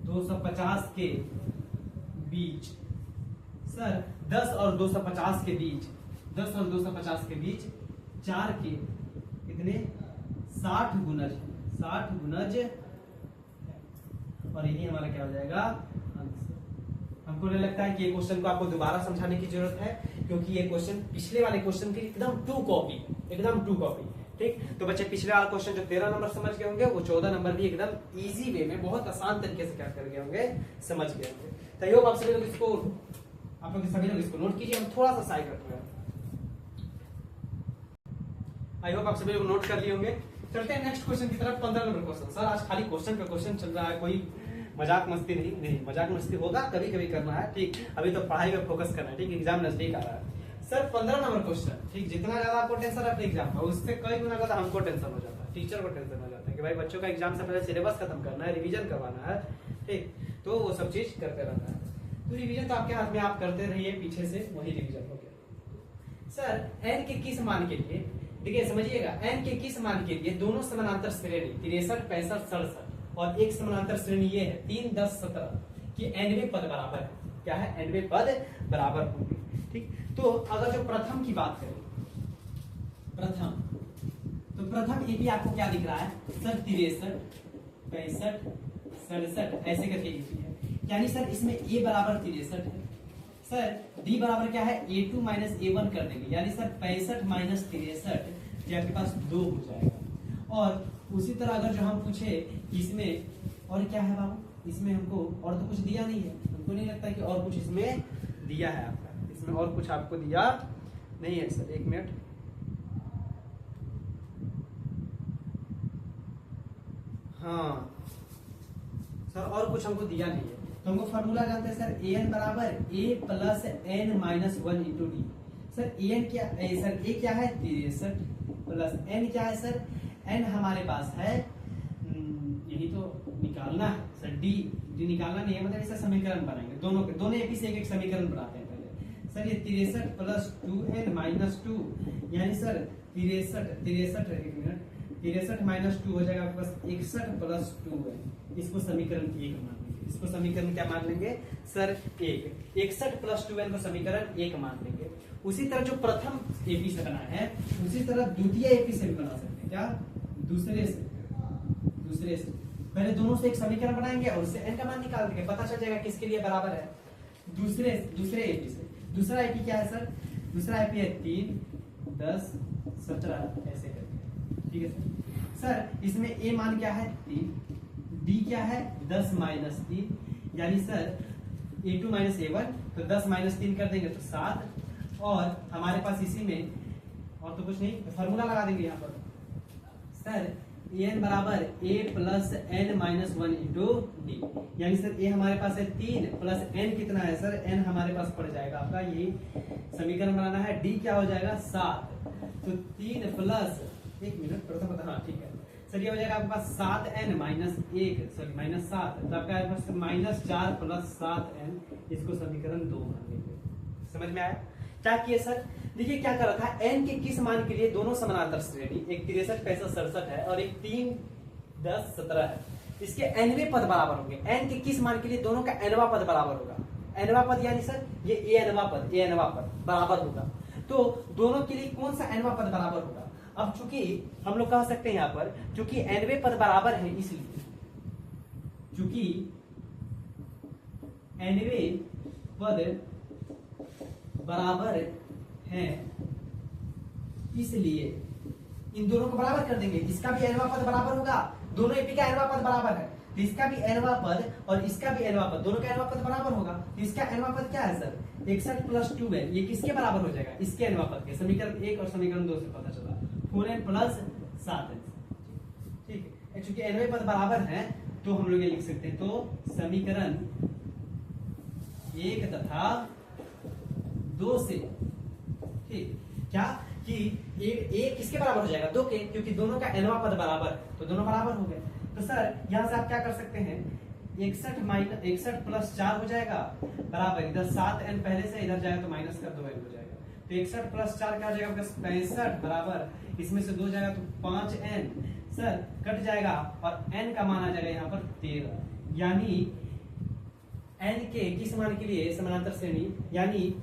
250 के बीच, सर 10 और 250 के बीच, 10 और 250 के बीच 4 के कितने 60 गुणज, 60 गुणज, और यही हमारा क्या हो जाएगा आंसर। हमको नहीं लगता है कि ये क्वेश्चन को आपको दोबारा समझाने की जरूरत है, क्योंकि ये क्वेश्चन पिछले वाले क्वेश्चन की एकदम टू कॉपी, एकदम टू कॉपी। ठीक, तो बच्चे पिछले वाला क्वेश्चन जो 13 नंबर समझ गए होंगे, वो 14 नंबर भी एकदम इजी वे में, बहुत आसान तरीके से क्या कर गए होंगे, समझ गए होंगे। तो आई होप आप सभी लोग इसको नोट कीजिए, हम थोड़ा सा साइड रख रहे हैं। आई होप आप सभी लोग नोट कर लिए होंगे। चलते हैं नेक्स्ट क्वेश्चन की तरफ, 15 नंबर क्वेश्चन। सर आज खाली क्वेश्चन पे क्वेश्चन चल रहा है, कोई मजाक मस्ती नहीं, मजाक मस्ती होगा कभी कभी करना है, ठीक, अभी तो पढ़ाई पे फोकस करना है, ठीक, एग्जाम नजदीक आ रहा है। सर 15 नंबर क्वेश्चन, ठीक, जितना ज्यादा आपको टेंशन है अपने एग्जाम का, उससे कई गुना ज्यादा हमको टेंशन हो जाता है, टीचर को टेंशन हो जाता है कि भाई बच्चों का एग्जाम से पहले सिलेबस खत्म करना है, रिवीजन करवाना है, ठीक, तो वो सब चीज करते रहना है। तो रिवीजन तो आपके हाथ में, आप करते रहिए, पीछे से वही रिवीजन हो गया। सर n के किस मान के लिए, देखिए समझिएगा, n के किस मान के लिए दोनों समानांतर श्रेणी 63 65 67 और एक समानांतर श्रेणी ये है 3 10 17 कि nवें पद बराबर है, क्या है, nवें पद बराबर होंगे। ठीक, तो अगर जो प्रथम की बात करें, प्रथम, तो प्रथम एपी आपको क्या दिख रहा है सर, 63 65 67 ऐसे करके एपी है, यानी सर इसमें a बराबर 63 है। सर d बराबर क्या है, a2 माइनस a1 कर देंगे, यानी सर 65 माइनस 63 ये आपके पास 2 हो जाएगा। और उसी तरह अगर जो हम पूछे इसमें और क्या है बाबू, इसमें हमको और तो कुछ दिया नहीं है, हमको नहीं लगता कि और कुछ इसमें दिया है आपका, इसमें और कुछ आपको दिया नहीं है सर, एक मिनट, हाँ सर और कुछ हमको दिया नहीं है। तो हमको फॉर्मूला जानते हैं सर, an बराबर a plus n minus 1 into D. Sir an क्या, सर a क्या है 63 प्लस n क्या है सर, n हमारे पास है यही तो निकालना है सर, डी निकालना नहीं है, मतलब ऐसा समीकरण बनाएंगे दोनों एपी से एक समीकरण बनाते हैं पहले। सर ये 63 प्लस 2n माइनस 2, यानी सर 63 माइनस 2 हो जाएगा आपके पास 61 प्लस 2n। इसको समीकरण 1 मान लेंगे। इसको समीकरण क्या मान लेंगे सर 1। 61 प्लस 2n को समीकरण 1 मान लेंगे। उसी तरह जो प्रथम एपी से बना है उसी तरह द्वितीय एपी से भी बना सकते हैं। क्या? दूसरे से पहले दोनों से एक समीकरण बनाएंगे और उससे n का मान निकाल देंगे, पता चल जाएगा किसके लिए बराबर है। दूसरे एपी से दूसरा एपी क्या है सर? दूसरा एपी है 3, 10, 17 ऐसे करके, ठीक है सर। इसमें a मान क्या है 3, d क्या है 10 माइनस 3, यानी सर a2 माइनस a1, तो 10 माइनस 3 कर देंगे तो 7, और हमारे पास इसी में और तो कुछ नहीं, तो फॉर्मूला लगा देंगे यहाँ पर सर an बराबर a plus n minus 1 into D, यानी सर a हमारे पास है 3 प्लस n कितना है सर? n हमारे पास पड़ जाएगा आपका, यही समीकरण बनाना है। d क्या हो जाएगा 7, तो 3 प्लस 1 मिनट प्रथम पता, हाँ ठीक है सर, ये हो जाएगा आपके पास 7n माइनस 1 सॉरी माइनस 7, तो आपका पास माइनस 4 प्लस 7n, इसको समीकरण 2 मान लेंगे। समझ में आया क्या किए सर? देखिए क्या कर रखा है, n के किस मान के लिए दोनों समानांतर श्रेणी, एक 63, 65, 67 है और एक 3, 10, 17 है, इसके nवें पद बराबर होंगे। n के किस मान के लिए दोनों का nवां पद बराबर होगा। nवां पद यानी सर ये a nवां पद बराबर होगा, तो दोनों के लिए कौन सा nवां पद बराबर होगा? अब चूंकि हम लोग कह सकते हैं यहाँ पर चूंकि nवें पद बराबर है, इसलिए चूंकि nवें पद बराबर है इसलिए इन दोनों को बराबर कर देंगे। इसका भी nवां पद बराबर होगा, दोनों एपी का nवां पद बराबर है, तो इसका भी nवां पद और इसका भी nवां पद, दोनों का nवां पद बराबर होगा। तो इसका nवां पद क्या है सर? 61 प्लस 2n, ये किसके बराबर हो जाएगा? इसके nवां पद के। समीकरण 1 और समीकरण 2 से पता चला 4n प्लस 7n, ठीक है। चूंकि nवें पद बराबर है तो हम लोग ये लिख सकते हैं, तो समीकरण 1 तथा 2 से, ठीक क्या कि एक किसके बराबर हो जाएगा? 2 के, क्योंकि दोनों का nवां पद बराबर है, तो दोनों बराबर हो गए। तो सर यहां से आप क्या कर सकते हैं, 61 प्लस 4 हो जाएगा बराबर, इधर 7n पहले से इधर जाएगा तो माइनस कर 2n हो जाएगा, तो 61 प्लस 4 क्या हो जाएगा? 65 बराबर, इसमें से 2 जाएगा तो 5n सर कट जाएगा और n का मान आ जाएगा यहाँ पर 13, यानी n के किस मान के लिए समानांतर श्रेणी, यानी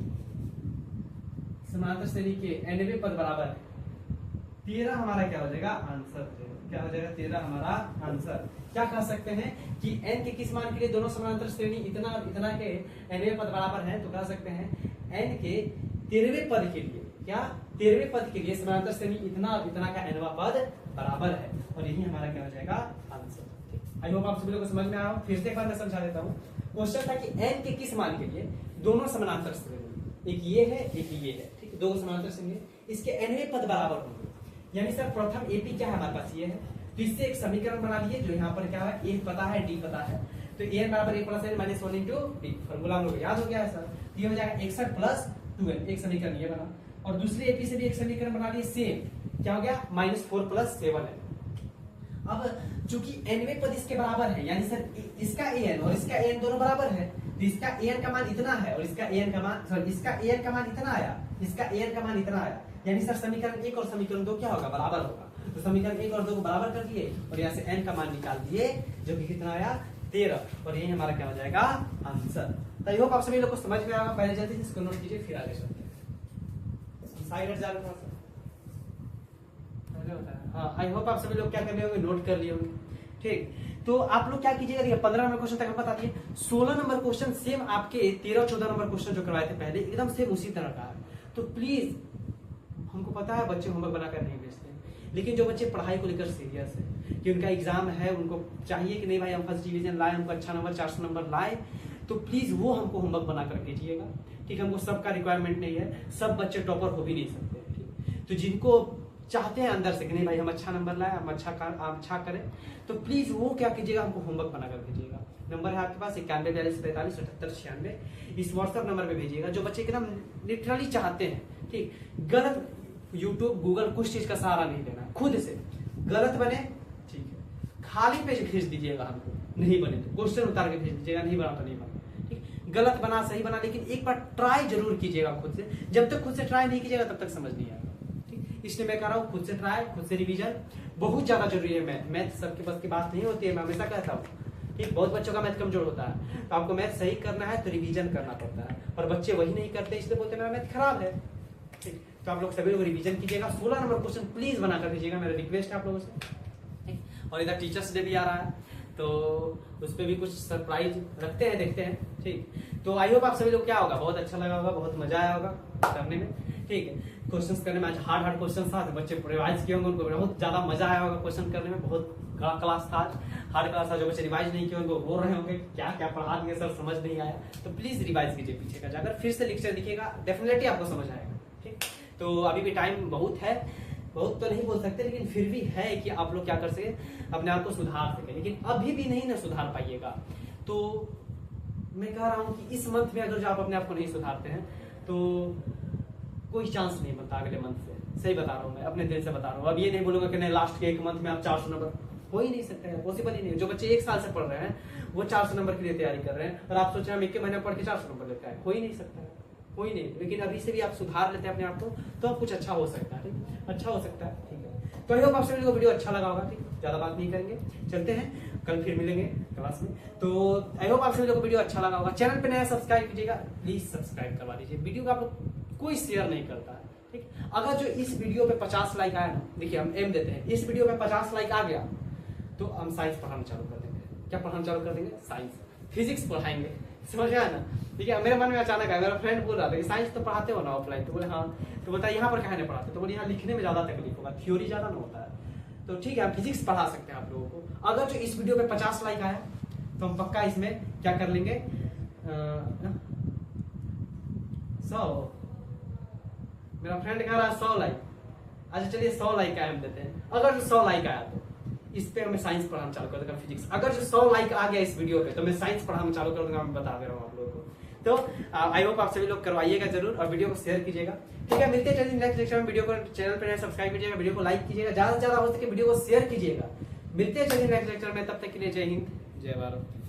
समानांतर श्रेणी के nवें पद बराबर है 13, हमारा क्या हो जाएगा आंसर, क्या हो जाएगा 13 हमारा आंसर। क्या कह सकते हैं कि n के किस मान के लिए दोनों समानांतर श्रेणी इतना के nवें पद बराबर है, तो कह सकते हैं n के 13वें पद के लिए, क्या 13वें पद के लिए समानांतर श्रेणी इतना का nवां पद बराबर है, और यही हमारा क्या हो जाएगा आंसर। आई होप आप सभी लोगों को समझ में आया हो। फिर से एक बार मैं समझा देता हूँ। क्वेश्चन था कि n के किस मान के लिए दोनों समानांतर श्रेणी, एक ये है एक ये है, ठीक, दो समानांतर श्रेणी, इसके nवें पद बराबर होंगे। यानी सर प्रथम एपी क्या है हमारे पास ये है, तो इससे एक समीकरण बना लिए, जो यहाँ पर क्या है a पता है d पता है, तो a बराबर a plus n minus 1 into D, formula हम लोग याद हो गया है सर। ये हो जाएगा 61 प्लस 2n, एक समीकरण ये बना, और दूसरे एपी से भी एक समीकरण बना लिए सेम, क्या हो गया -4 प्लस 7n। अब चूंकि nवें पद इसके बराबर है, यानी सर इसका an और इसका an दोनों बराबर है, तो इसका an का मान इतना है और इसका an का मान, सॉरी इसका an का मान इतना आया, इसका an का मान इतना आया, यानी सर समीकरण 1 और समीकरण 2 क्या होगा? बराबर होगा। तो समीकरण 1 और 2 को बराबर कर दिए और यहाँ से n का मान निकाल दिए, जो कि कितना आया 13, और यही हमारा क्या हो जाएगा आंसर। तो आई होप आप सभी लोग को समझ में आया। पहले जल्दी से इसको नोट कीजिए, फिर आगे चलते हैं। साइड हट जा रहा था, हाँ आई होप आप सभी लोग क्या कर लिए होंगे, नोट कर लिए होंगे, ठीक। तो आप लोग क्या कीजिएगा, देखिए 15 नंबर क्वेश्चन तक बता दिए, 16 नंबर क्वेश्चन सेम आपके 13 14 नंबर क्वेश्चन जो करवाए थे पहले, एकदम सेम उसी तरह का है। तो प्लीज, हमको पता है बच्चे होमवर्क बनाकर नहीं भेजते, लेकिन जो बच्चे पढ़ाई को लेकर सीरियस है कि उनका एग्जाम है, उनको चाहिए कि नहीं भाई हम फर्स्ट डिवीजन लाए, हमको अच्छा नंबर 400 नंबर लाए, तो प्लीज वो हमको होमवर्क बनाकर भेजिएगा, ठीक। हमको सबका रिक्वायरमेंट नहीं है, सब बच्चे टॉपर हो भी नहीं सकते, ठीक। तो जिनको चाहते हैं अंदर से कि नहीं भाई हम अच्छा नंबर लाए, हम अच्छा करें, तो प्लीज वो क्या कीजिएगा, हमको होमवर्क बनाकर भेजिएगा। नंबर है आपके पास 91 42 45 78 96, इस व्हाट्सएप नंबर पे भेजिएगा। जो बच्चे एकदम लिटरली चाहते हैं, ठीक, गलत यूट्यूब गूगल कुछ चीज का सहारा नहीं लेना, खुद से गलत बने ठीक है, खाली पेज भेज दीजिएगा हमको, नहीं बने तो क्वेश्चन उतार के भेज दीजिएगा, नहीं बना तो नहीं बना, ठीक। गलत बना सही बना, लेकिन एक बार ट्राई जरूर कीजिएगा खुद से। जब तक खुद से ट्राई नहीं कीजिएगा तब तक समझ नहीं आएगा, ठीक। इसलिए मैं कह रहा हूँ खुद से ट्राई, खुद से रिवीजन बहुत ज्यादा जरूरी है। मैथ सबके बस की बात नहीं होती है, मैं हमेशा कहता हूँ, ठीक। बहुत बच्चों का मैथ कमजोर होता है, तो आपको मैथ सही करना है तो रिवीजन करना पड़ता है, और बच्चे वही नहीं करते, इसलिए बोलते हैं मेरा मैथ खराब है, ठीक। तो आप लोग सभी लोग रिवीजन कीजिएगा, 16 नंबर क्वेश्चन प्लीज बना कर दीजिएगा, मेरा रिक्वेस्ट है आप लोगों से, ठीक। और इधर टीचर्स डे भी आ रहा है, तो उस पर भी कुछ सरप्राइज रखते हैं, देखते हैं, ठीक। तो आई होप आप सभी लोग क्या होगा, बहुत अच्छा लगा होगा, बहुत मजा आया होगा करने में, ठीक है। क्वेश्चंस करने में आज हार्ड क्वेश्चन था, बच्चे रिवाइज किए होंगे, उनको बहुत ज्यादा मजा आया होगा क्वेश्चन करने में, बहुत क्लास था, हार्ड क्लास था। जो बच्चे रिवाइज नहीं किए उनको बोल रहे होंगे क्या क्या पढ़ा दिए सर, समझ नहीं आया, तो प्लीज रिवाइज कीजिए पीछे का जाकर, फिर से लेक्चर दिखेगा, डेफिनेटली आपको समझ आएगा, ठीक। तो अभी भी टाइम बहुत है, बहुत तो नहीं बोल सकते, लेकिन फिर भी है कि आप लोग क्या कर सके, अपने आप को सुधार सके, लेकिन अभी भी नहीं ना सुधार पाइएगा। तो मैं कह रहा हूं कि इस मंथ में अगर जो आप अपने आप को नहीं सुधारते हैं तो कोई चांस नहीं बनता अगले मंथ से, सही बता रहा हूं मैं, अपने दिल से बता रहा हूं। अब ये नहीं बोलूंगा कि नहीं लास्ट के 1 मंथ में आप 400 नंबर, हो ही नहीं सकता है, पॉसिबल ही नहीं। जो बच्चे 1 साल से पढ़ रहे हैं वो 400 नंबर के लिए तैयारी कर रहे हैं, और आप सोच रहे हैं हम 1 महीने पढ़ के 400 नंबर लेते हैं, हो ही नहीं सकता है, हो ही नहीं। लेकिन अभी से भी आप सुधार लेते हैं अपने आप को, तो अब कुछ अच्छा हो सकता है, ठीक, अच्छा हो सकता है, ठीक है। तो आई होप आप सभी को वीडियो अच्छा लगा होगा, ठीक। ज्यादा बात नहीं करेंगे, चलते हैं, कल फिर मिलेंगे क्लास में। तो आई होप आप सभी को वीडियो अच्छा लगा होगा। चैनल पे नया सब्सक्राइब कीजिएगा, प्लीज सब्सक्राइब करवा दीजिए। वीडियो का आप लोग कोई शेयर नहीं करता है, ठीक। अगर जो इस वीडियो पे 50 लाइक आया ना, देखिए हम एम देते हैं, इस वीडियो में 50 लाइक आ गया तो हम साइंस पढ़ाना चालू कर देंगे। क्या पढ़ाना चालू कर देंगे? साइंस, फिजिक्स पढ़ाएंगे, समझ गया ना। ठीक है, मेरे मन में अचानक आया, मेरा फ्रेंड बोल रहा था कि साइंस तो पढ़ाते हो ना ऑफलाइन, तो बोले हाँ, तो बोलता यहाँ पर कहाँ नहीं पढ़ाते, तो बोले यहाँ लिखने में ज्यादा तकलीफ होगा, थ्योरी ज्यादा ना होता है, तो ठीक है हम फिजिक्स पढ़ा सकते हैं आप लोगों को। अगर जो इस वीडियो पे 50 लाइक आया तो हम पक्का इसमें क्या कर लेंगे, 100, मेरा फ्रेंड कह रहा है 100 लाइक, अच्छा चलिए 100 लाइक का हम देते हैं। अगर जो 100 लाइक आया तो इस पे हमें साइंस पढ़ाना चालू कर देगा, फिजिक्स। अगर जो 100 लाइक आ गया इस वीडियो पे तो मैं साइंस पढ़ाना चालू कर दूंगा, मैं बता दे रहा हूँ आप लोगों को। तो आई होप आप सभी लोग करवाइएगा जरूर, और वीडियो को शेयर कीजिएगा, ठीक है। मिलते हैं चलिए नेक्स्ट लेक्चर में। वीडियो को चैनल पे सब्सक्राइब कीजिएगा, वीडियो को लाइक कीजिएगा, ज्यादा से ज्यादा हो सके वीडियो को शेयर कीजिएगा। मिलते हैं चलिए नेक्स्ट लेक्चर में, तब तक के लिए जय हिंद, जय भारत।